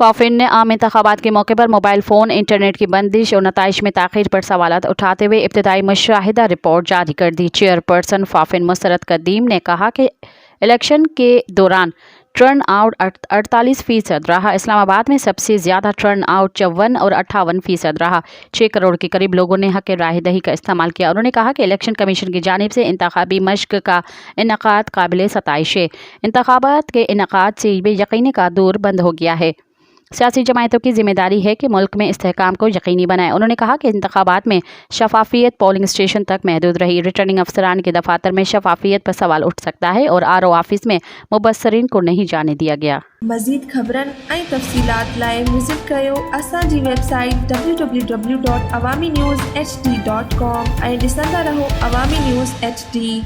फॉफिन ने आम इंतखाबात के मौके पर मोबाइल फ़ोन, इंटरनेट की बंदिश और नताइज में ताख़ीर पर सवालात उठाते हुए इब्तदाई मुशाहिदा रिपोर्ट जारी कर दी। चेयरपर्सन फॉफिन मुसरत कदीम ने कहा कि इलेक्शन के दौरान टर्न आउट 48% रहा। इस्लामाबाद में सबसे ज़्यादा टर्न आउट 54 और 58% रहा। 6 करोड़ के करीब लोगों ने हक़ राय दही का इस्तेमाल किया। उन्होंने कहा कि इलेक्शन कमीशन की जानिब से इंतखाबी मश्क का इनेकाद काबिल सताइश है। इंतखाबात के इनेकाद से बेयकीनी का दौर बंद हो गया है। सियासी जमायतों की जिम्मेदारी है कि मुल्क में इस्तेहकाम को यकीनी बनाएं। उन्होंने कहा कि इंतखाबात में शफाफियत पोलिंग स्टेशन तक महदूद रही। रिटर्निंग अफसरान के दफातर में शफाफियत पर सवाल उठ सकता है और RO ऑफिस में मुबस्सरीन को नहीं जाने दिया गया। मज़ीद ख़बरन ऐं तफ़सीलात लाइ विज़िट कयो असांजी वेबसाइट www.awamiNewsHD.com ऐं ॾिसंदा रहो अवामी न्यूज़ HD।